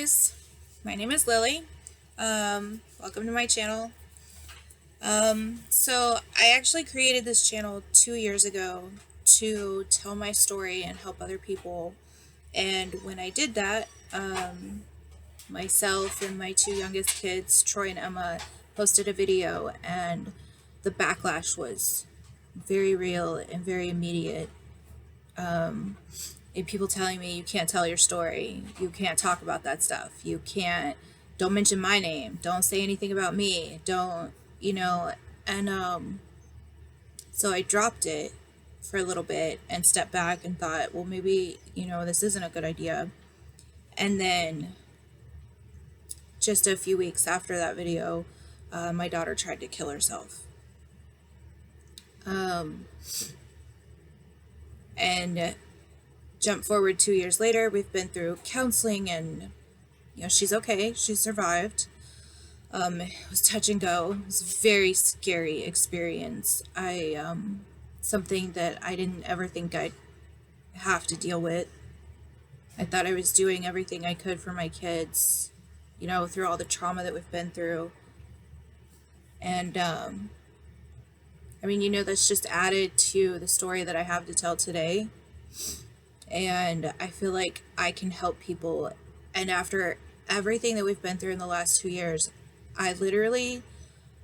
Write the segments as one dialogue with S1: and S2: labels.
S1: guys, my name is Lily. Welcome to my channel. So I actually created this channel 2 years ago to tell my story and help other people. And when I did that, myself and my two youngest kids, Troy and Emma, posted a video, and the backlash was very real and very immediate. And people telling me, you can't tell your story, you can't talk about that stuff, don't mention my name, don't say anything about me, don't, and so I dropped it for a little bit and stepped back and thought, well, maybe, this isn't a good idea. And then just a few weeks after that video, my daughter tried to kill herself. And jump forward 2 years later, we've been through counseling, and she's okay, she survived. It was touch and go. It was a very scary experience. Something that I didn't ever think I'd have to deal with. I thought I was doing everything I could for my kids, through all the trauma that we've been through. And that's just added to the story that I have to tell today. And I feel like I can help people. And after everything that we've been through in the last 2 years, I literally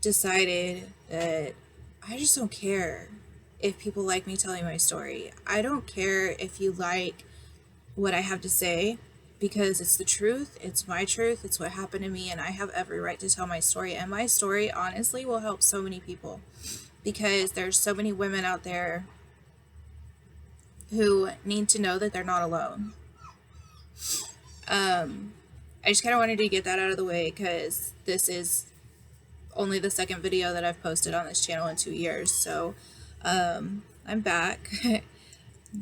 S1: decided that I just don't care if people like me telling my story. I don't care if you like what I have to say, because it's the truth, it's my truth, it's what happened to me, and I have every right to tell my story. And my story, honestly, will help so many people, because there's so many women out there who need to know that they're not alone. I just kind of wanted to get that out of the way, because this is only the second video that I've posted on this channel in 2 years. So I'm back in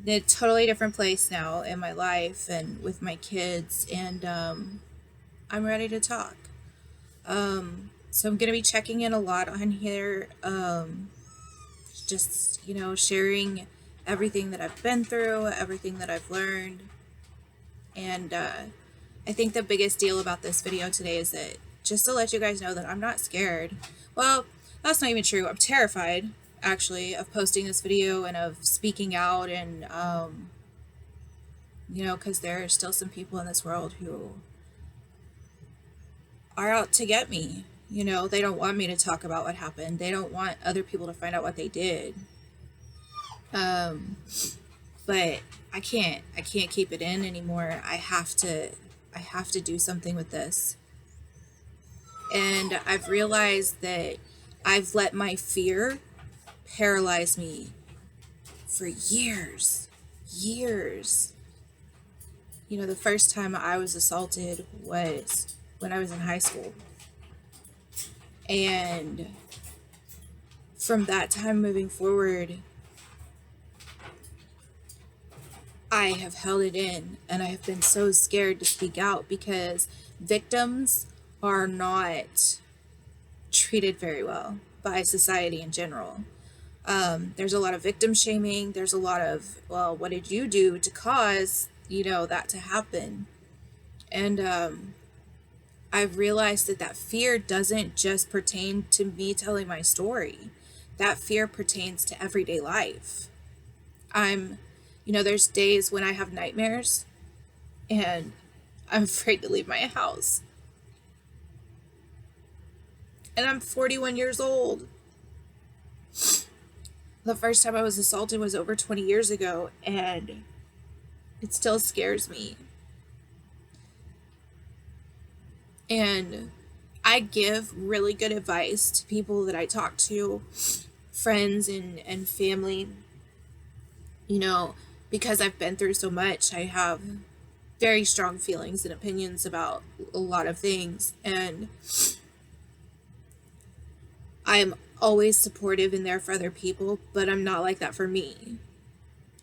S1: a totally different place now in my life and with my kids, and I'm ready to talk. So I'm going to be checking in a lot on here, just, sharing everything that I've been through, everything that I've learned. And I think the biggest deal about this video today is that just to let you guys know that I'm not scared. Well, that's not even true. I'm terrified, actually, of posting this video and of speaking out, and because there are still some people in this world who are out to get me. They don't want me to talk about what happened. They don't want other people to find out what they did. But I can't keep it in anymore. I have to do something with this. And I've realized that I've let my fear paralyze me for years. The first time I was assaulted was when I was in high school. And from that time moving forward, I have held it in, and I have been so scared to speak out, because victims are not treated very well by society in general. There's a lot of victim shaming. There's a lot of, well, what did you do to cause, that to happen? And I've realized that fear doesn't just pertain to me telling my story. That fear pertains to everyday life. There's days when I have nightmares and I'm afraid to leave my house. And I'm 41 years old. The first time I was assaulted was over 20 years ago, and it still scares me. And I give really good advice to people that I talk to, friends and family, because I've been through so much. I have very strong feelings and opinions about a lot of things, and I'm always supportive and there for other people, but I'm not like that for me.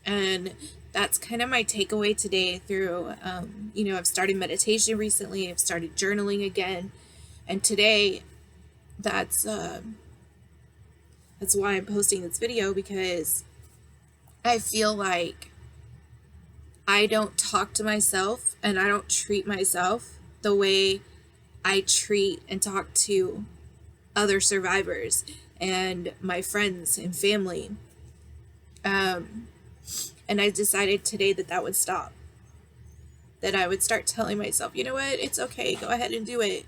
S1: And that's kind of my takeaway today through, I've started meditation recently, I've started journaling again, and today that's why I'm posting this video, because I feel like I don't talk to myself and I don't treat myself the way I treat and talk to other survivors and my friends and family. And I decided today that that would stop. That I would start telling myself, you know what, it's okay, go ahead and do it.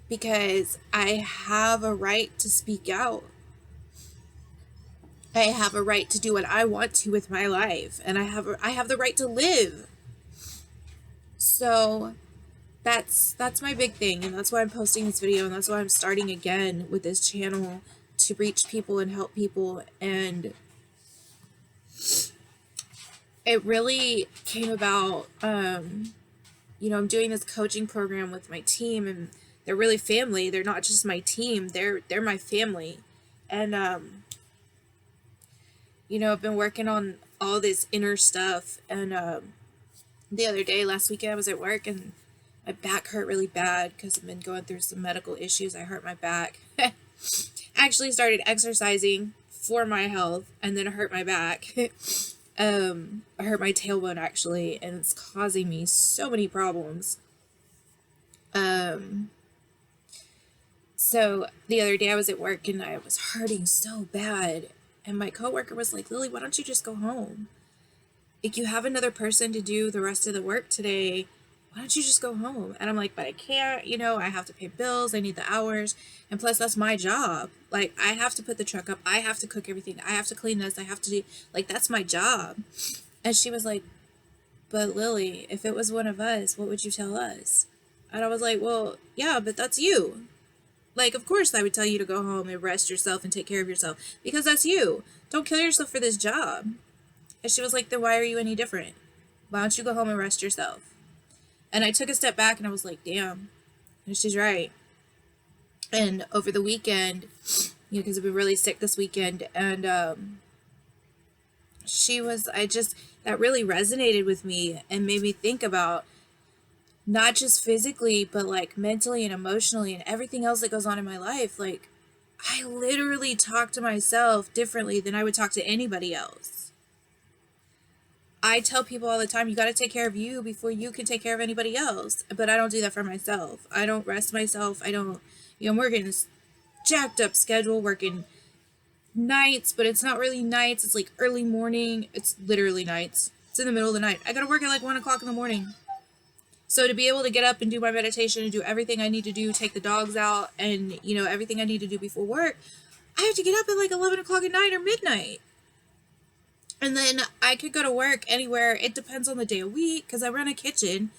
S1: Because I have a right to speak out. I have a right to do what I want to with my life. And I have the right to live. So that's my big thing, and that's why I'm posting this video, and that's why I'm starting again with this channel, to reach people and help people. And it really came about, you know, I'm doing this coaching program with my team, and they're really family. They're not just my team, they're my family. And you know, I've been working on all this inner stuff. And the other day, last weekend, I was at work and my back hurt really bad because I've been going through some medical issues. I hurt my back. I actually started exercising for my health, and then I hurt my back. I hurt my tailbone actually, and it's causing me so many problems. So the other day I was at work and I was hurting so bad, and my coworker was like, Lily, why don't you just go home? Like, you have another person to do the rest of the work today. Why don't you just go home? And I'm like, but I can't, you know, I have to pay bills, I need the hours, and plus that's my job. Like, I have to put the truck up, I have to cook everything, I have to clean this, I have to do, like, that's my job. And she was like, but Lily, if it was one of us, what would you tell us? And I was like, well, yeah, but that's you. Like, of course I would tell you to go home and rest yourself and take care of yourself, because that's you. Don't kill yourself for this job. And she was like, then why are you any different? Why don't you go home and rest yourself? And I took a step back and I was like, damn, and she's right. And over the weekend, you know, because I've been really sick this weekend, and that really resonated with me and made me think about not just physically, but like mentally and emotionally and everything else that goes on in my life. Like, I literally talk to myself differently than I would talk to anybody else. I tell people all the time, you got to take care of you before you can take care of anybody else. But I don't do that for myself. I don't rest myself. I don't, you know, I'm working this jacked up schedule, working nights, but it's not really nights. It's like early morning. It's literally nights. It's in the middle of the night. I got to work at like 1 o'clock in the morning. So to be able to get up and do my meditation and do everything I need to do, take the dogs out, and, you know, everything I need to do before work, I have to get up at like 11 o'clock at night or midnight. And then I could go to work anywhere. It depends on the day of week, because I run a kitchen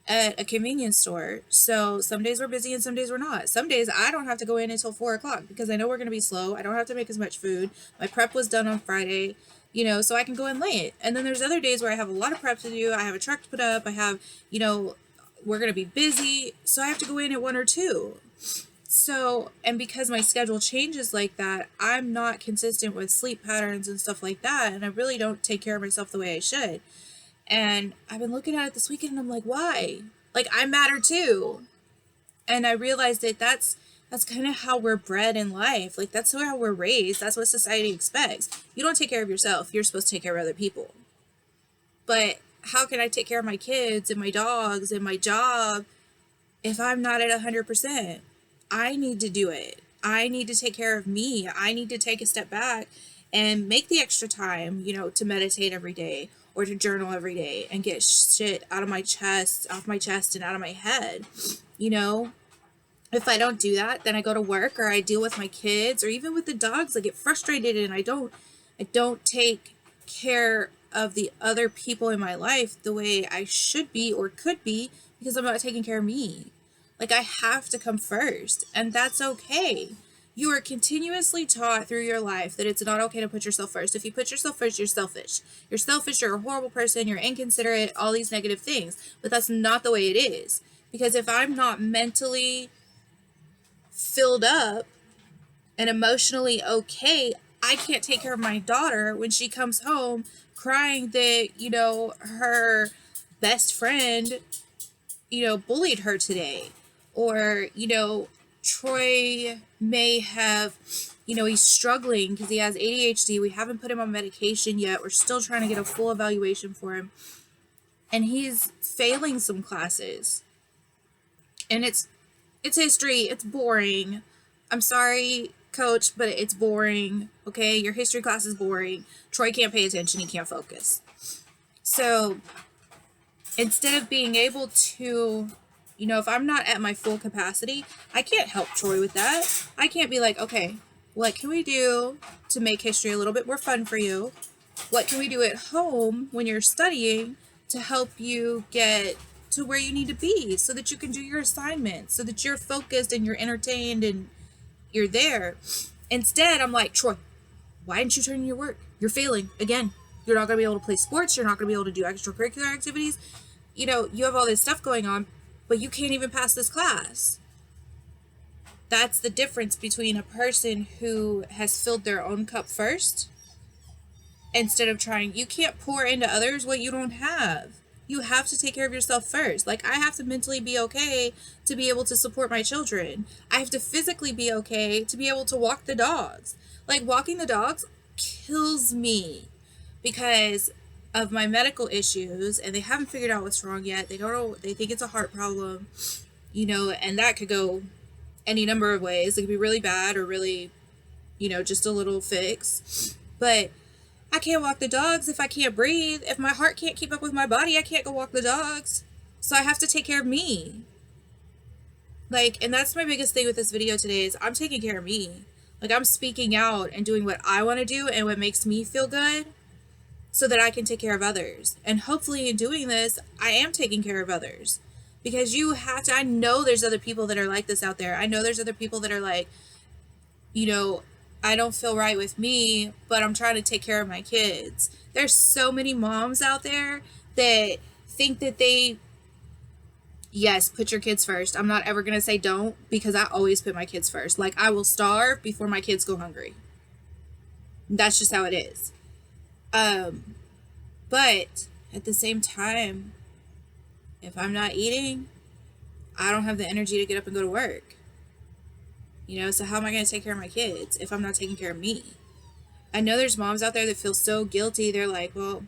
S1: at a convenience store. So some days we're busy and some days we're not. Some days I don't have to go in until 4 o'clock because I know we're going to be slow. I don't have to make as much food. My prep was done on Friday, you know, so I can go in late. And then there's other days where I have a lot of prep to do. I have a truck to put up. I have, you know, we're going to be busy. So I have to go in at 1 or 2. So, and because my schedule changes like that, I'm not consistent with sleep patterns and stuff like that. And I really don't take care of myself the way I should. And I've been looking at it this weekend and I'm like, why? Like, I matter too. And I realized that that's kind of how we're bred in life. Like, that's how we're raised. That's what society expects. You don't take care of yourself. You're supposed to take care of other people. But how can I take care of my kids and my dogs and my job if I'm not at 100%? I need to do it. I need to take care of me. I need to take a step back and make the extra time, you know, to meditate every day or to journal every day and get shit out of my chest, off my chest and out of my head. You know, if I don't do that, then I go to work or I deal with my kids or even with the dogs. I get frustrated and I don't take care of the other people in my life the way I should be or could be because I'm not taking care of me. Like, I have to come first, and that's okay. You are continuously taught through your life that it's not okay to put yourself first. If you put yourself first, you're selfish. You're selfish, you're a horrible person, you're inconsiderate, all these negative things. But that's not the way it is. Because if I'm not mentally filled up and emotionally okay, I can't take care of my daughter when she comes home crying that, you know, her best friend, you know, bullied her today. Or, you know, Troy may have, you know, he's struggling because he has ADHD. We haven't put him on medication yet. We're still trying to get a full evaluation for him. and he's failing some classes, and it's history. It's boring. I'm sorry, coach, but it's boring. Okay, your history class is boring. Troy can't pay attention. He can't focus. So instead of being able to, if I'm not at my full capacity, I can't help Troy with that. I can't be like, okay, what can we do to make history a little bit more fun for you? What can we do at home when you're studying to help you get to where you need to be so that you can do your assignments, so that you're focused and you're entertained and you're there? Instead, I'm like, Troy, why didn't you turn in your work? You're failing again. You're not going to be able to play sports. You're not going to be able to do extracurricular activities. You have all this stuff going on, but you can't even pass this class. That's the difference between a person who has filled their own cup first instead of trying. You can't pour into others what you don't have. You have to take care of yourself first. Like, I have to mentally be okay to be able to support my children. I have to physically be okay to be able to walk the dogs. Like, walking the dogs kills me because of my medical issues, and they haven't figured out what's wrong yet. They don't know. They think it's a heart problem, and that could go any number of ways. It could be really bad or really, just a little fix. But I can't walk the dogs if I can't breathe. If my heart can't keep up with my body, I can't go walk the dogs. So I have to take care of me. Like, and that's my biggest thing with this video today is I'm taking care of me. Like, I'm speaking out and doing what I want to do and what makes me feel good so that I can take care of others. And hopefully in doing this, I am taking care of others. Because you have to, I know there's other people that are like this out there. I know there's other people that are like, I don't feel right with me, but I'm trying to take care of my kids. There's so many moms out there that think that yes, put your kids first. I'm not ever going to say don't, because I always put my kids first. Like, I will starve before my kids go hungry. That's just how it is. But at the same time, if I'm not eating, I don't have the energy to get up and go to work. So how am I going to take care of my kids if I'm not taking care of me? I know there's moms out there that feel so guilty. They're like, well,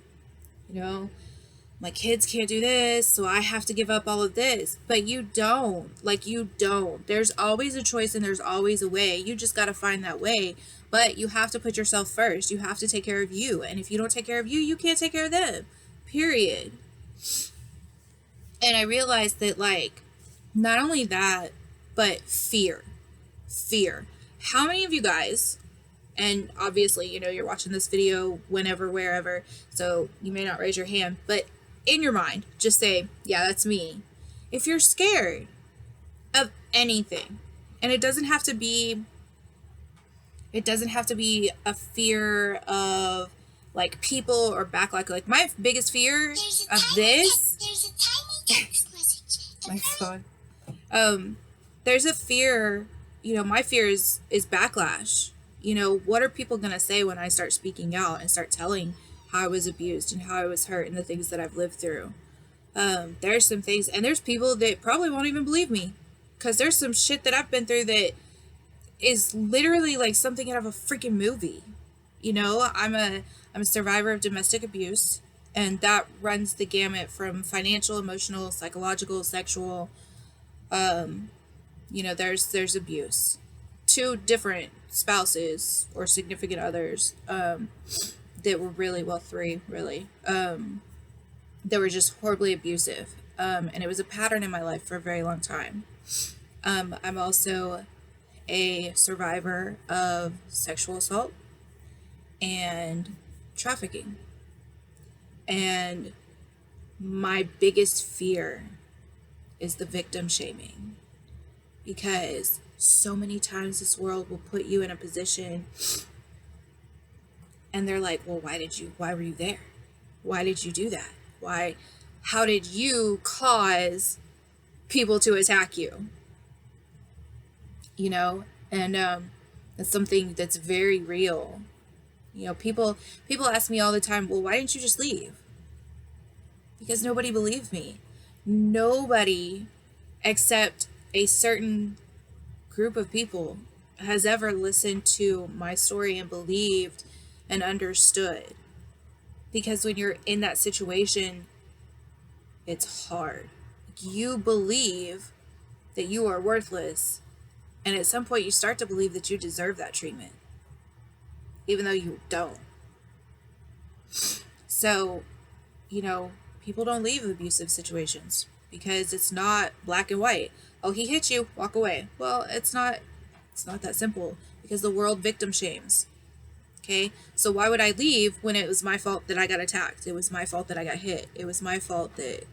S1: my kids can't do this, so I have to give up all of this. But you don't. You don't. There's always a choice and there's always a way. You just got to find that way. But you have to put yourself first. You have to take care of you. And if you don't take care of you, you can't take care of them. Period. And I realized that, not only that, but fear. How many of you guys, and obviously, you're watching this video whenever, wherever, so you may not raise your hand, but in your mind, just say, yeah, that's me. If you're scared of anything, and it doesn't have to be a fear of people or backlash. Like, my biggest fear of this, there's a tiny text message. My phone. There's a fear, my fear is backlash. What are people going to say when I start speaking out and start telling how I was abused and how I was hurt and the things that I've lived through? There's some things, and there's people that probably won't even believe me, because there's some shit that I've been through that is literally like something out of a freaking movie. I'm a survivor of domestic abuse, and that runs the gamut from financial, emotional, psychological, sexual. There's abuse. 2 different spouses or significant others that were really, 3 really, that were just horribly abusive. And it was a pattern in my life for a very long time. I'm also a survivor of sexual assault and trafficking. And my biggest fear is the victim shaming, because so many times this world will put you in a position and they're like, well, why were you there? Why did you do that? How did you cause people to attack you? And that's something that's very real. People ask me all the time, well, why didn't you just leave? Because nobody believed me. Nobody except a certain group of people has ever listened to my story and believed and understood. Because when you're in that situation, It's hard. You believe that you are worthless, and at some point you start to believe that you deserve that treatment, even though you don't. So, people don't leave abusive situations because it's not black and white. Oh, he hit you, walk away. Well, it's not that simple, because the world victim shames. Okay? So why would I leave when it was my fault that I got attacked? It was my fault that I got hit. It was my fault that,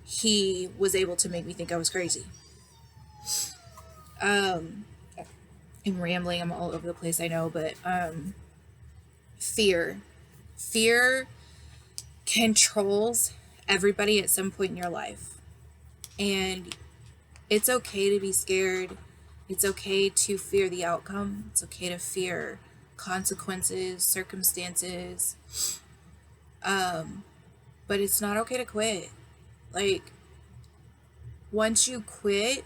S1: he was able to make me think I was crazy. I'm rambling, I'm all over the place, I know, but fear. Fear controls everybody at some point in your life. And it's okay to be scared. It's okay to fear the outcome. It's okay to fear consequences, circumstances. But it's not okay to quit. Like, once you quit,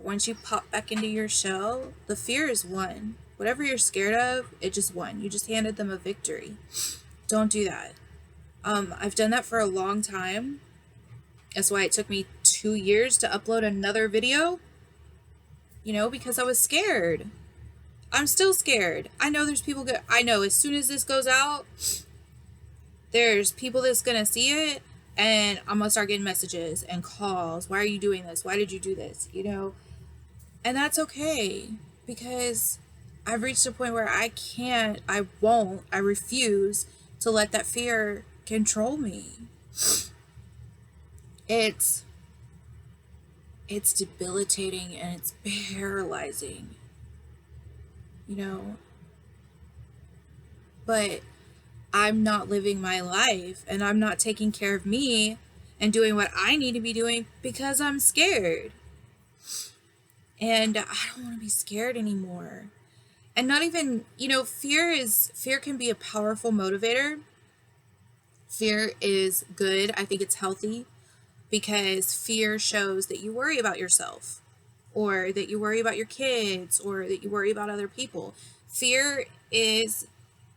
S1: once you pop back into your shell, the fear is won. Whatever you're scared of, it just won. You just handed them a victory. Don't do that. I've done that for a long time. That's why it took me 2 years to upload another video. Because I was scared. I'm still scared. I know there's people I know as soon as this goes out, there's people that's gonna see it, and I'm gonna start getting messages and calls. Why are you doing this? Why did you do this? And that's okay, because I've reached a point where I refuse to let that fear control me. It's debilitating and it's paralyzing, but I'm not living my life, and I'm not taking care of me and doing what I need to be doing because I'm scared. And I don't want to be scared anymore. And not even, fear can be a powerful motivator. Fear is good. I think it's healthy, because fear shows that you worry about yourself, or that you worry about your kids, or that you worry about other people. Fear is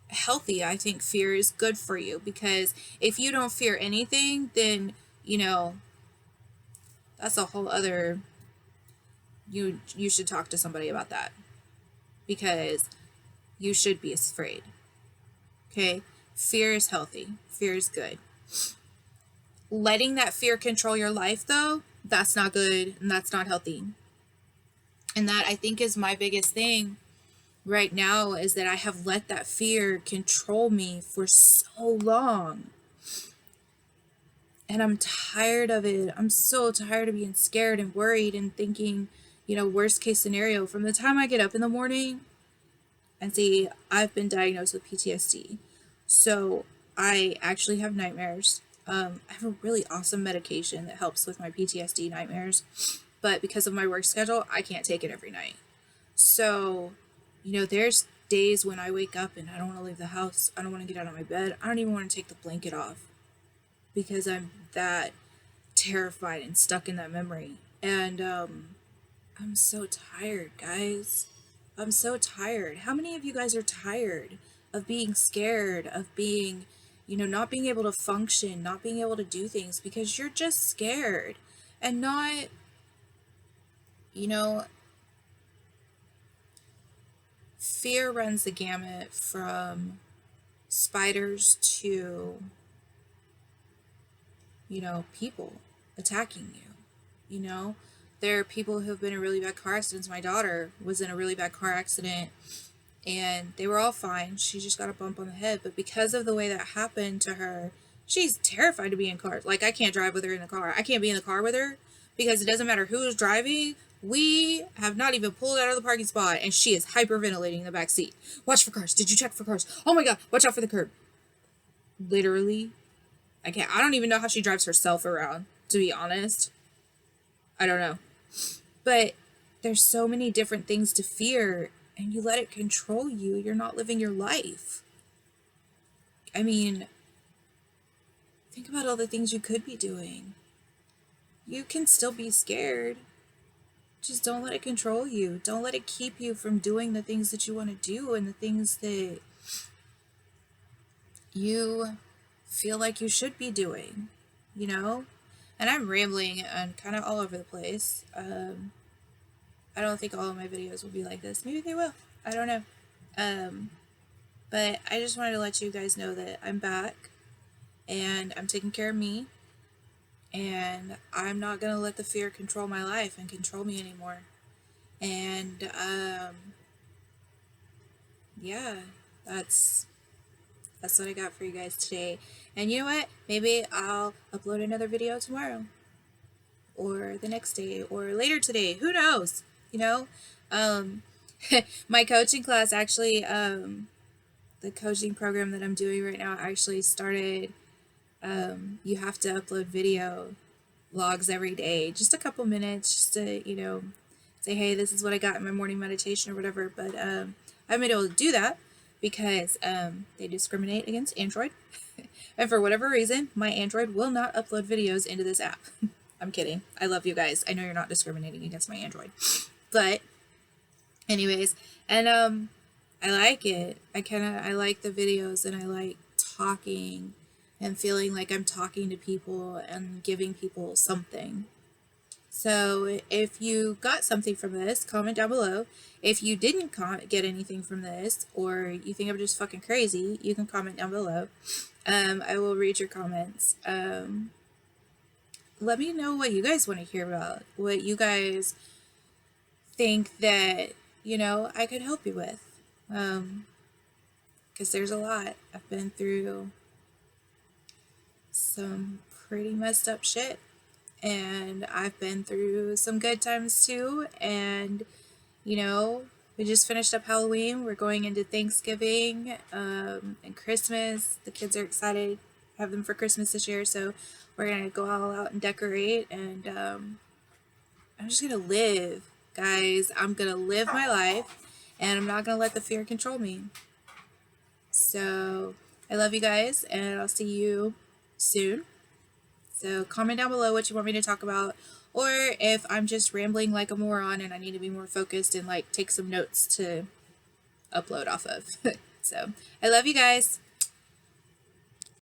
S1: healthy. I think fear is good for you, because if you don't fear anything, then, that's a whole other, you should talk to somebody about that, because you should be afraid. Okay? Fear is healthy. Fear is good. Letting that fear control your life, though, that's not good, and that's not healthy. And that, I think, is my biggest thing right now, is that I have let that fear control me for so long. And I'm tired of it. I'm so tired of being scared and worried and thinking, worst case scenario. From the time I get up in the morning, and see, I've been diagnosed with PTSD. So I actually have nightmares. I have a really awesome medication that helps with my PTSD nightmares. But because of my work schedule, I can't take it every night. So, there's days when I wake up and I don't want to leave the house. I don't want to get out of my bed. I don't even want to take the blanket off, because I'm that terrified and stuck in that memory. And I'm so tired, guys. I'm so tired. How many of you guys are tired of being scared, of being, not being able to function, not being able to do things because you're just scared, and not, fear runs the gamut from spiders to, people attacking you. There are people who have been in really bad car accidents. My daughter was in a really bad car accident, and they were all fine. She just got a bump on the head. But because of the way that happened to her, she's terrified to be in cars. Like, I can't drive with her in the car. I can't be in the car with her, because it doesn't matter who's driving. We have not even pulled out of the parking spot, and she is hyperventilating in the back seat. Watch for cars. Did you check for cars? Oh my God, watch out for the curb. Literally, I don't even know how she drives herself around, to be honest. I don't know. But there's so many different things to fear, and you let it control you. You're not living your life. I mean, think about all the things you could be doing. You can still be scared. Just don't let it control you. Don't let it keep you from doing the things that you want to do, and the things that you feel like you should be doing. you know? And I'm rambling and kind of all over the place. I don't think all of my videos will be like this. Maybe they will. I don't know. Um, but I just wanted to let you guys know that I'm back and I'm taking care of me. And I'm not going to let the fear control my life and control me anymore. And yeah, that's what I got for you guys today. And you know what? Maybe I'll upload another video tomorrow or the next day or later today. Who knows? You know? Um, my coaching class actually, the coaching program that I'm doing right now actually started. You have to upload video logs every day, just a couple minutes, just to, say, hey, this is what I got in my morning meditation or whatever. But I haven't been able to do that because they discriminate against Android. And for whatever reason, my Android will not upload videos into this app. I'm kidding. I love you guys. I know you're not discriminating against my Android. But anyways, and I like it. I like the videos, and I like talking and feeling like I'm talking to people and giving people something. So if you got something from this, comment down below. If you didn't get anything from this, or you think I'm just fucking crazy, you can comment down below. I will read your comments. Let me know what you guys want to hear about, what you guys think that, I could help you with. Because there's a lot. I've been through some pretty messed up shit. And I've been through some good times too. And, we just finished up Halloween. We're going into Thanksgiving and Christmas. The kids are excited. Have them for Christmas this year. So we're going to go all out and decorate. And I'm just going to live, guys. I'm going to live my life. And I'm not going to let the fear control me. So I love you guys. And I'll see you soon. So comment down below what you want me to talk about, or if I'm just rambling like a moron and I need to be more focused and like take some notes to upload off of. So I love you guys.